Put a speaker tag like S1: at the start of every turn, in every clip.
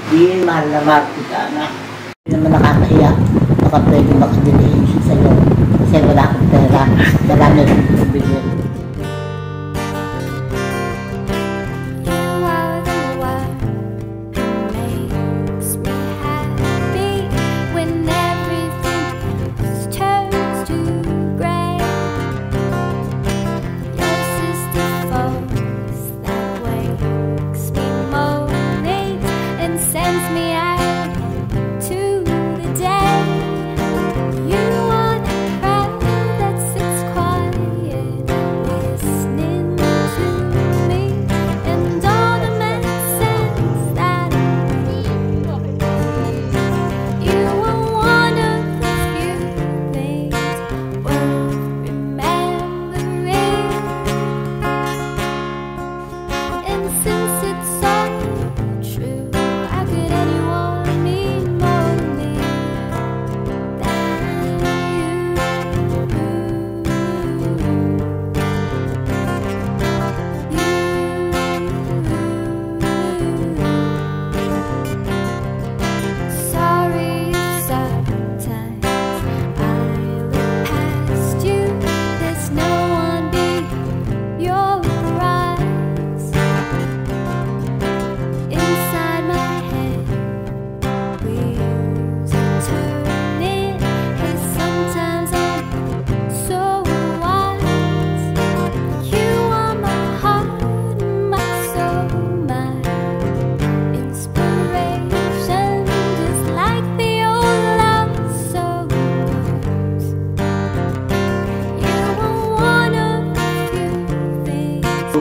S1: Di mahal na mahal kita, anak. Hindi naman nakakahiya. Baka pwede makadilihin siya sa'yo. Kasi wala akong pera. Marami akong pabili.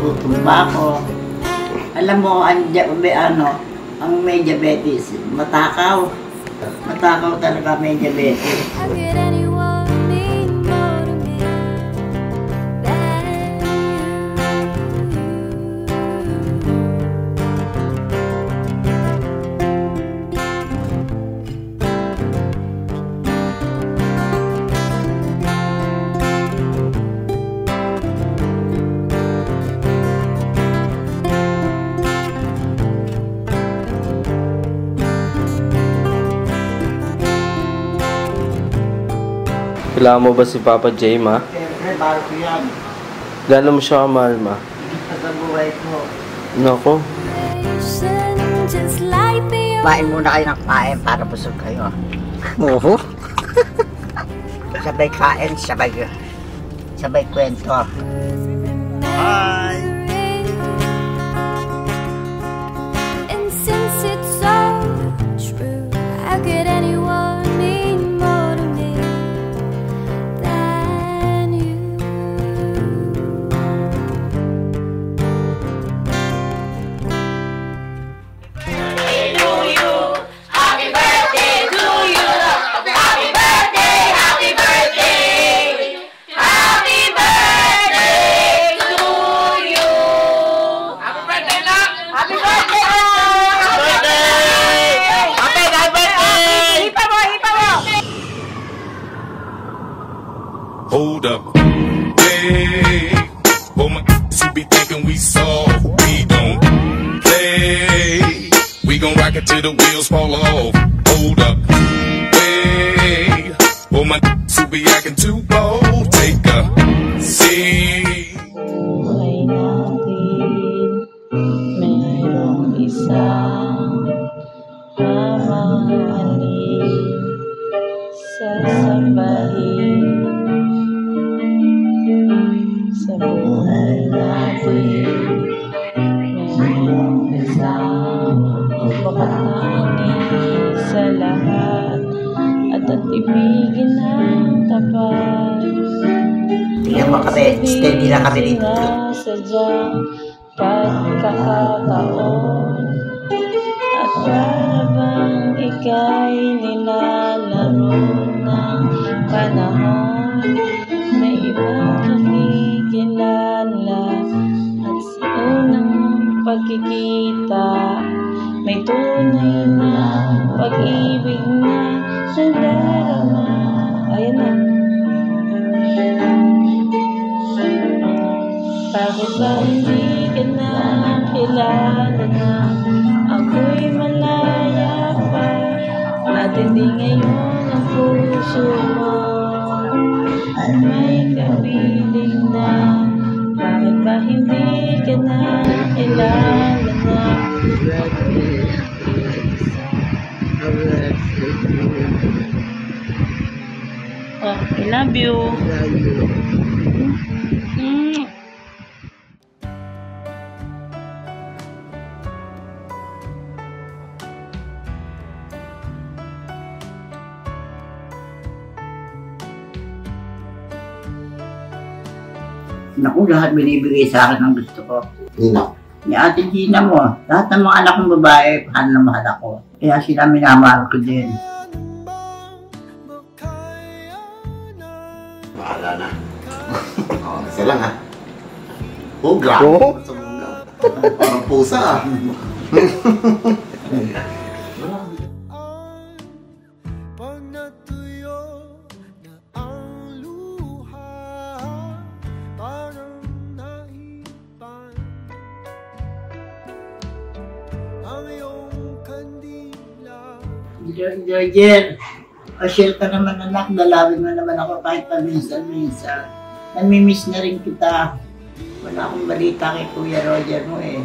S1: Gutom ba ako? Alam mo, ang may diabetes, matakaw. Matakaw talaga may diabetes.
S2: Kailangan mo ba si Papa J, ma?
S1: Siyempre, mahal ko yan.
S2: Gano'n mo siya kamahal, ma?
S1: Higit sa buhay ko.
S2: Nako.
S1: Kain muna kayo ng kain para busog kayo. Oo. Sabay kain, sabay kwento. Bye!
S3: And since it's so true, how could anyone mean more to me than you?
S4: Happy birthday to you. Happy birthday to you. Happy birthday, happy birthday. Happy birthday to you. Happy birthday na. Happy birthday. Happy birthday. Happy birthday. Hipa mo, hipa mo.
S5: Hold up. Hey. Oh my, you be thinking we soft. We don't play. We gon' rock it till the wheels fall off. Hold up. Hey. Oh my, you be acting too bold. Take a seat.
S6: Buhay natin, mayroong isang mamahalin, sasambahin. Sa buhay natin, mayroong isang makatangi sa lahat at ibigin ng tapat.
S1: Tingnan mo kami, steady lang kami dito.
S6: Sadyang pagkakataon at para bang ika'y nilalaro ng panahon na ibang kakikilala at sa unang pagkikita may tunay na pag-ibig na nadarama. Ayan na. Bakit ba hindi ka na kilala na ako'y malaya Hindi ngayon ang puso mo ay may kapiling na. Bakit ba hindi ka na kilala na? Oh, I love you. Mm.
S1: Naku, lahat binibigay sa akin ang gusto ko.
S7: Nino.
S1: Ni Ate Gina mo, lahat ng mga anak kong babae, mahal na mahal ako. Kaya sila minamahal ko din.
S7: Bahala na. Isa lang ha. Oh, grabe.
S2: Oo.
S7: Parang pusa ah.
S8: Pag natuyo na ang luha, parang naipan ang iyong kandila.
S1: George, pa-share ka naman anak, dalawin mo naman ako kahit paminsan-minsan. Namimiss na rin kita. Wala akong balita kay Kuya Roger mo eh.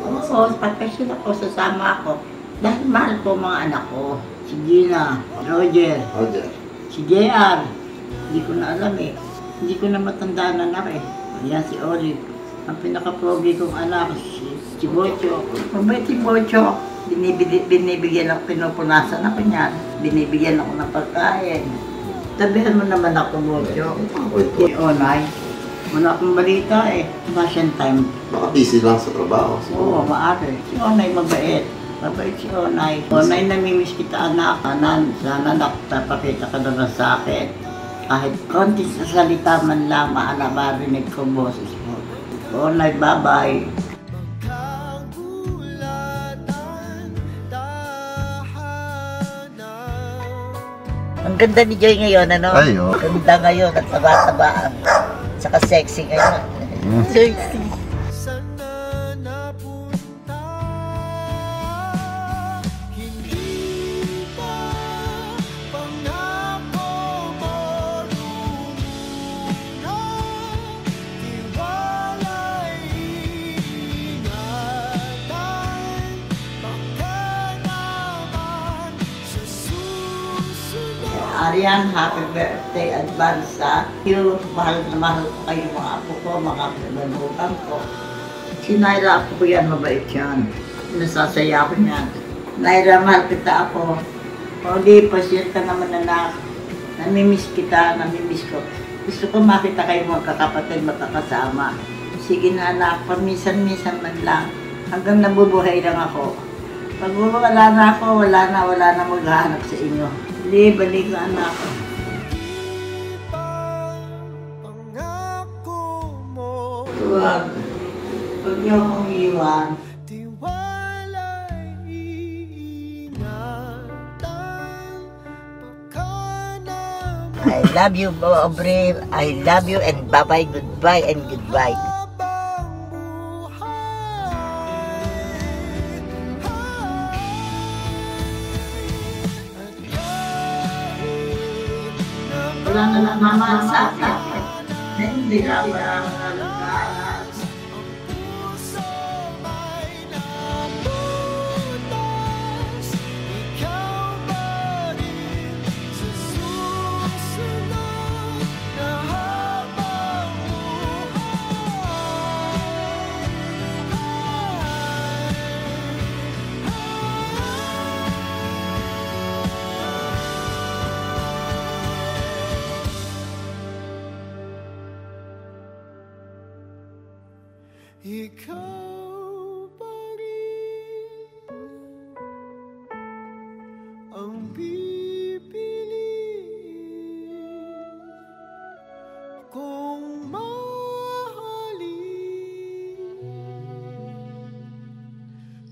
S1: Oo, pagpasyon ako, sasama ako. Dahil mahal ko mga anak ko. Si Gina, Roger,
S7: Roger.
S1: si JR. Hindi ko na alam eh. Hindi ko na matandaan anak eh. Ayan si Olive. Ang pinaka-progi kong anak, si Bocho. Mabait si Bocho. Binibigyan ako, pinupunasan ako niyan. Binibigyan ako ng pagkain. Tabihan mo naman ako, Bocho. Si Onay. Wala akong balita eh. Fashion time.
S7: Baka busy lang sa trabaho.
S1: Oo, maaari. Si Onay mabait. Mabait si Onay. Onay, namimiss kita anak. Sana nakapakita ka naman sa akin. Kahit konti sa salita man lang, marinig ko boses mo. Onay, bye-bye. Ang ganda ni Joy ngayon, ano?
S7: Ay, oh.
S1: Ganda ngayon at taba-tabaan. Saka sexy ngayon. Sexy.
S8: Sana napunta, hindi pa pangako mo lumina. Tiwala'y ingatan, baka naman sa susunod.
S1: Arian, happy birthday advance sa you. Mahal na mahal ko kayo mga apo ko, mga pinanutan ko. Si Naira, apo ko yan, mabait yan. Nasasaya ko niyan. Naira, mahal kita ako. O di, pasyent ka naman anak. Namimiss kita, namimiss ko. Gusto ko makita kayo mga kakapatid magkakasama. Sige na anak, paminsan-minsan man lang. Hanggang nabubuhay lang ako. Pag wala na ako, wala na maghahanap sa inyo. Hindi, balik na anak.
S8: Pangako mo,
S1: Huwag niyo akong iwan.
S8: tiwala'y ingatan, baka naman
S1: I love you, Aubrey. I love you and bye-bye, goodbye and goodbye. Wala na lang mama sa akin. Hindi ka alagaan.
S8: ikaw pa rin sa susunod na habang ikaw pa rin ang pipiliin kong mahalin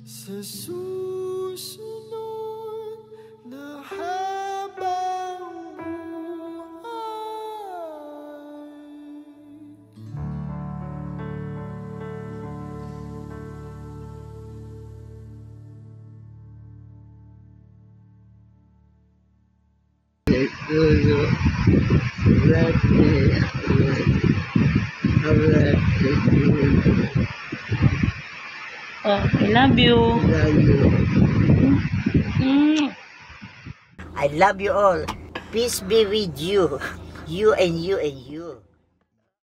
S8: sa susunod na habang buhay.
S1: to you. Birthday to you.
S6: Oh, I love you.
S1: Love you.
S6: Mm.
S1: I love you all. Peace be with you. You and you and you.